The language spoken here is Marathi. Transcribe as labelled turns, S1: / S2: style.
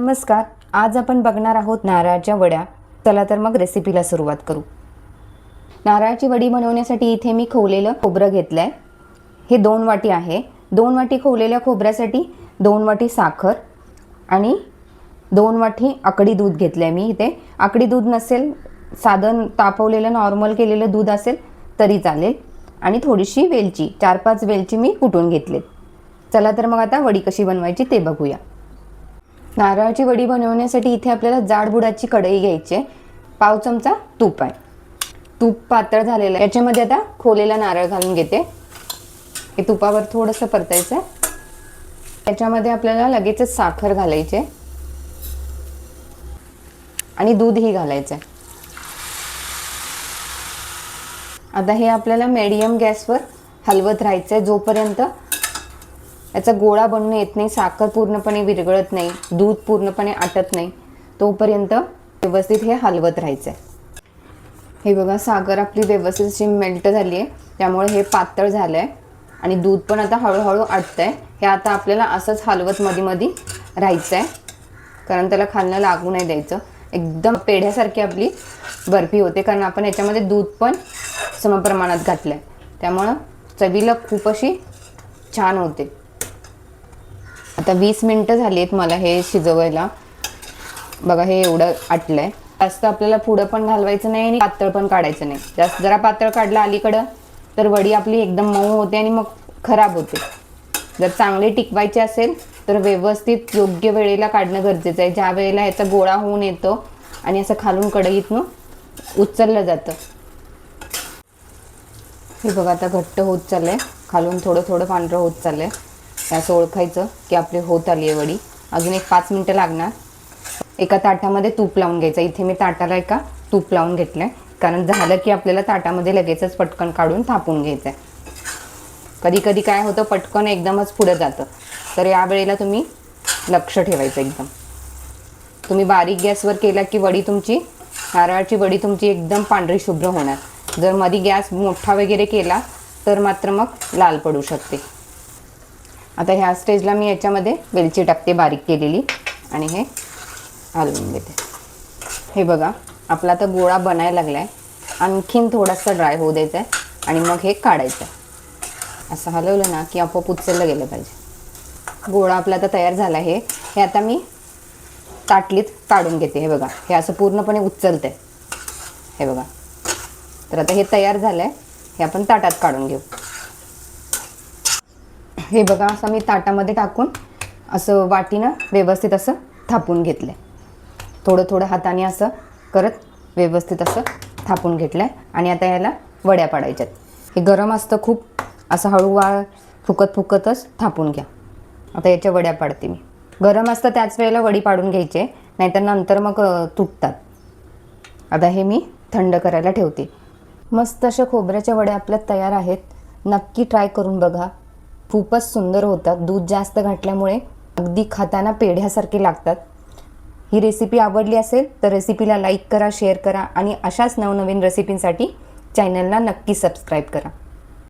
S1: नमस्कार, आज आपण बघणार आहोत नारळाच्या वड्या। चला तर मग रेसिपीला सुरुवात करू। नारळाची वडी बनवण्यासाठी इथे मी खोवलेलं खोबरं घेतलंय। हे 2 वाटी आहे। 2 वाटी खोवलेल्या खोबऱ्यासाठी 2 वाटी साखर आणि 2 वाटी आकडी दूध घेतलंय मी इथे। आकडी दूध नसेल, साधं तापवलेलं नॉर्मल केलेलं दूध असेल तरी चालेल। आणि थोडीशी वेलची, 4-5 वेलची मी कुटून घेतलेत। चला तर मग आता वडी कशी बनवायची ते बघूया। नारळाची वडी बनवण्यासाठी इथे आपल्याला जाड बुडाची कढई घ्यायची आहे। पाव चमचा तूप आहे। तूप पातळ झालेलं आहे। याच्यामध्ये आता खोलेला नारळ घालून घेते। हे तुपावर थोडंसं परतायचं आहे। याच्यामध्ये आपल्याला लगेचच साखर घालायची आहे आणि दूधही घालायचं आहे। आता हे आपल्याला मीडियम गॅसवर हलवत राहायचं आहे जोपर्यंत याचा गोळा बनून येत नाही, साखर पूर्णपणे विरघळत नाही, दूध पूर्णपणे आटत नाही, तोपर्यंत व्यवस्थित हे हलवत राहायचं आहे। हे बघा, साखर आपली व्यवस्थित अशी मेल्ट झाली आहे, त्यामुळे हे पातळ झालं आहे आणि दूध पण आता हळूहळू आटतंय। हे आता आपल्याला असंच हलवत मध्ये राहायचं आहे, कारण त्याला खालनं लागू नाही द्यायचं। एकदम पेढ्यासारखी आपली बर्फी होते, कारण आपण याच्यामध्ये दूध पण समप्रमाणात घातलं आहे, त्यामुळं चवीला खूप अशी छान होते। आता 20 मिनिटं झाली आहेत मला हे शिजवायला। बघा, हे एवढं आटलंय। जास्त आपल्याला पुढं पण घालवायचं नाही आणि पातळ पण काढायचं नाही। जास्त जरा पातळ काढलं अलीकडं तर वडी आपली एकदम मऊ होते आणि मग खराब होते। जर चांगले टिकवायचे असेल तर व्यवस्थित योग्य वेळेला काढणं गरजेचं आहे। ज्या वेळेला याचा गोळा होऊन येतो आणि असं खालून कढईतनं उचललं जातं। हे बघा, आता घट्ट होत चाललंय, खालून थोडं थोडं पांढरं होत चाललंय। असं ओळखायचं की आपली होत आली आहे वडी। अजून एक 5 मिनिटं लागणार। एका ताटामध्ये तूप लावून घ्यायचं। इथे मी ताटाला एका तूप लावून घेतलंय, कारण झालं की आपल्याला ताटामध्ये लगेचच पटकन काढून थापून घ्यायचं आहे। कधी कधी काय होतं, पटकन एकदमच पुढे जातं, तर या वेळेला तुम्ही लक्ष ठेवायचं एकदम। तुम्ही बारीक गॅसवर केला की वडी तुमची, नारळाची वडी तुमची एकदम पांढरी शुभ्र होणार। जर मध्ये गॅस मोठा वगैरे केला तर मात्र मग लाल पडू शकते। आता ह्या स्टेजला मी याच्यामध्ये वेलची टाकते बारीक केलेली आणि हे हलवून घेते। हे बघा, आपला आता गोळा बनायला लागलाय। आणखीन थोडासा ड्राय होऊ द्यायचा आहे आणि मग हे काढायचं आहे। असं हलवलं ना की आपोआप उचललं गेलं पाहिजे। गोळा आपला आता तयार झाला आहे। हे आता मी ताटलीत काढून घेते। हे बघा, हे असं पूर्णपणे उचलतंय। हे बघा, तर आता हे तयार झालंय। हे आपण ताटात काढून घेऊ। हे बघा, असं मी ताटामध्ये टाकून असं वाटीनं व्यवस्थित असं थापून घेतलंय। थोडं थोडं हाताने असं करत व्यवस्थित असं थापून घेतलंय आणि आता याला वड्या पाडायच्यात। हे गरम असतं खूप, असं हळूवार फुकतच थापून घ्या। आता याच्या वड्या पाडते मी। गरम असतं त्याच वेळेला वडी पाडून घ्यायचे, नाहीतर नंतर मग तुटतात। आता हे मी थंड करायला ठेवते। मस्त अशा खोबऱ्याच्या वड्या आपल्या तयार आहेत। नक्की ट्राय करून बघा, खूपच सुंदर होतात। दूध जास्त घातल्यामुळे अगदी खाताना पेढ्यासारखे लागतात। ही रेसिपी आवडली असेल तर रेसिपीला लाईक करा, शेअर करा आणि अशाच नवनवीन रेसिपींसाठी चॅनलला नक्की सबस्क्राईब करा।